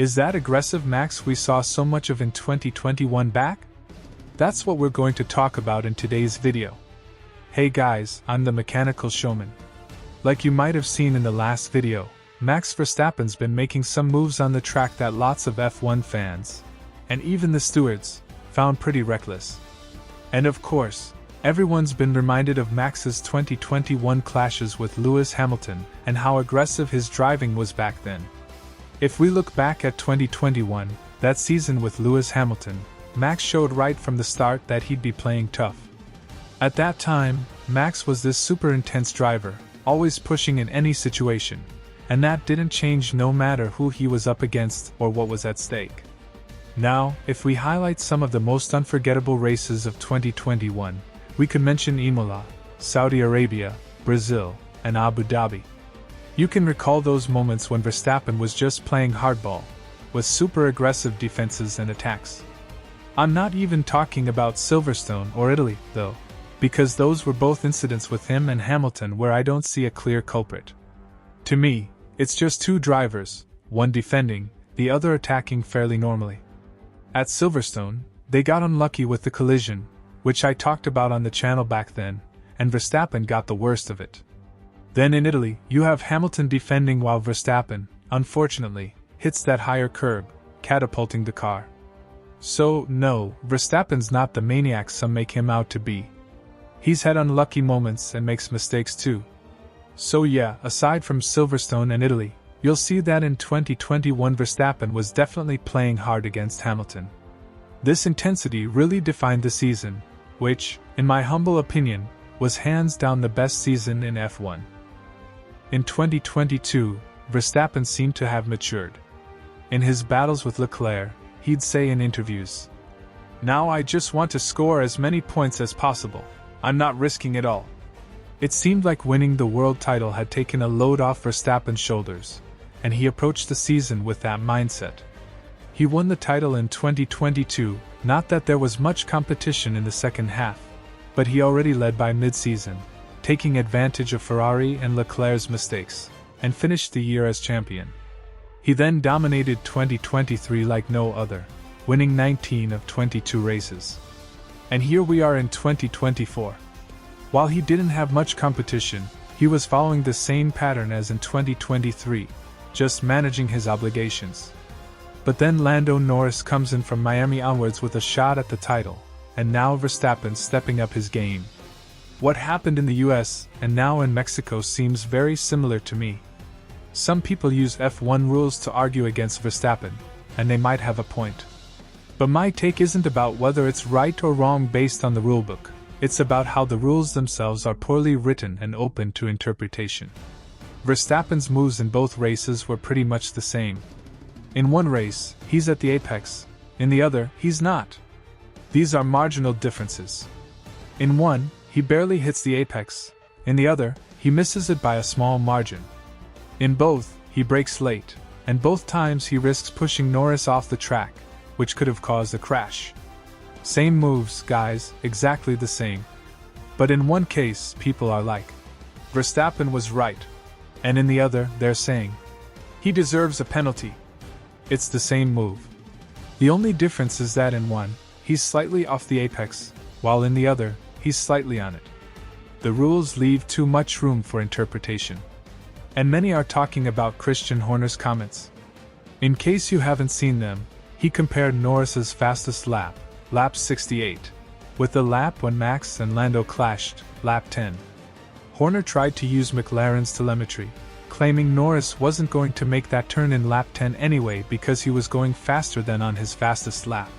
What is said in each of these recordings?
Is that aggressive Max we saw so much of in 2021 back? That's what we're going to talk about in today's video. Hey guys, I'm the Mechanical Showman. Like you might have seen in the last video, Max Verstappen's been making some moves on the track that lots of F1 fans, and even the stewards, found pretty reckless. And of course, everyone's been reminded of Max's 2021 clashes with Lewis Hamilton and how aggressive his driving was back then. If we look back at 2021, that season with Lewis Hamilton, Max showed right from the start that he'd be playing tough. At that time, Max was this super intense driver, always pushing in any situation, and that didn't change no matter who he was up against or what was at stake. Now, if we highlight some of the most unforgettable races of 2021, we could mention Imola, Saudi Arabia, Brazil, and Abu Dhabi. You can recall those moments when Verstappen was just playing hardball, with super aggressive defenses and attacks. I'm not even talking about Silverstone or Italy, though, because those were both incidents with him and Hamilton where I don't see a clear culprit. To me, it's just two drivers, one defending, the other attacking fairly normally. At Silverstone, they got unlucky with the collision, which I talked about on the channel back then, and Verstappen got the worst of it. Then in Italy, you have Hamilton defending while Verstappen, unfortunately, hits that higher curb, catapulting the car. So, no, Verstappen's not the maniac some make him out to be. He's had unlucky moments and makes mistakes too. So yeah, aside from Silverstone and Italy, you'll see that in 2021 Verstappen was definitely playing hard against Hamilton. This intensity really defined the season, which, in my humble opinion, was hands down the best season in F1. In 2022, Verstappen seemed to have matured. In his battles with Leclerc, he'd say in interviews, "Now I just want to score as many points as possible. I'm not risking it all." It seemed like winning the world title had taken a load off Verstappen's shoulders, and he approached the season with that mindset. He won the title in 2022, not that there was much competition in the second half, but he already led by mid-season, taking advantage of Ferrari and Leclerc's mistakes, and finished the year as champion. He then dominated 2023 like no other, winning 19 of 22 races. And here we are in 2024. While he didn't have much competition, he was following the same pattern as in 2023, just managing his obligations. But then Lando Norris comes in from Miami onwards with a shot at the title, and now Verstappen stepping up his game. What happened in the US and now in Mexico seems very similar to me. Some people use F1 rules to argue against Verstappen, and they might have a point. But my take isn't about whether it's right or wrong based on the rulebook, it's about how the rules themselves are poorly written and open to interpretation. Verstappen's moves in both races were pretty much the same. In one race, he's at the apex, in the other, he's not. These are marginal differences. In one, he barely hits the apex, in the other, he misses it by a small margin. In both, he brakes late, and both times he risks pushing Norris off the track, which could have caused a crash. Same moves, guys, exactly the same. But in one case, people are like, Verstappen was right. And in the other, they're saying, he deserves a penalty. It's the same move. The only difference is that in one, he's slightly off the apex, while in the other, he's slightly on it. The rules leave too much room for interpretation. And many are talking about Christian Horner's comments. In case you haven't seen them, he compared Norris's fastest lap, lap 68, with the lap when Max and Lando clashed, lap 10. Horner tried to use McLaren's telemetry, claiming Norris wasn't going to make that turn in lap 10 anyway because he was going faster than on his fastest lap.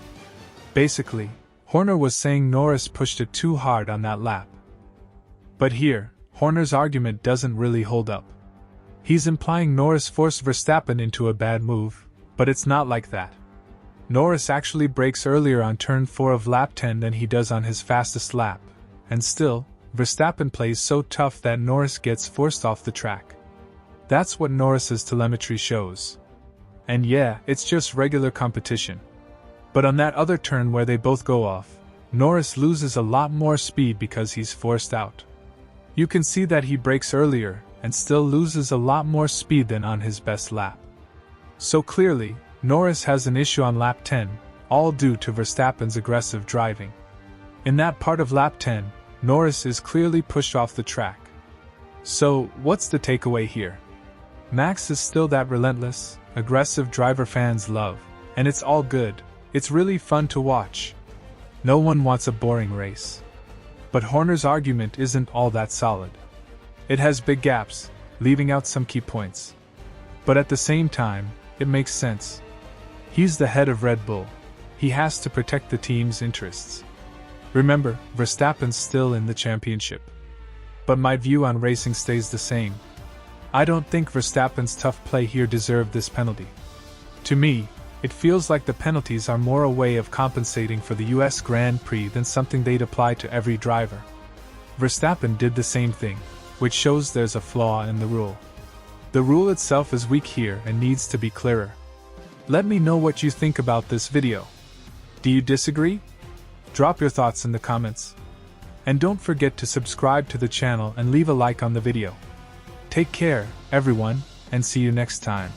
Basically, Horner was saying Norris pushed it too hard on that lap. But here, Horner's argument doesn't really hold up. He's implying Norris forced Verstappen into a bad move, but it's not like that. Norris actually brakes earlier on turn 4 of lap 10 than he does on his fastest lap, and still, Verstappen plays so tough that Norris gets forced off the track. That's what Norris's telemetry shows. And yeah, it's just regular competition. But on that other turn where they both go off, Norris loses a lot more speed because he's forced out. You can see that he brakes earlier and still loses a lot more speed than on his best lap. So clearly, Norris has an issue on lap 10, all due to Verstappen's aggressive driving. In that part of lap 10, Norris is clearly pushed off the track. So, what's the takeaway here? Max is still that relentless, aggressive driver fans love, and it's all good. It's really fun to watch. No one wants a boring race. But Horner's argument isn't all that solid. It has big gaps, leaving out some key points. But at the same time, it makes sense. He's the head of Red Bull. He has to protect the team's interests. Remember, Verstappen's still in the championship. But my view on racing stays the same. I don't think Verstappen's tough play here deserved this penalty. To me, it feels like the penalties are more a way of compensating for the US Grand Prix than something they'd apply to every driver. Verstappen did the same thing, which shows there's a flaw in the rule. The rule itself is weak here and needs to be clearer. Let me know what you think about this video. Do you disagree? Drop your thoughts in the comments. And don't forget to subscribe to the channel and leave a like on the video. Take care, everyone, and see you next time.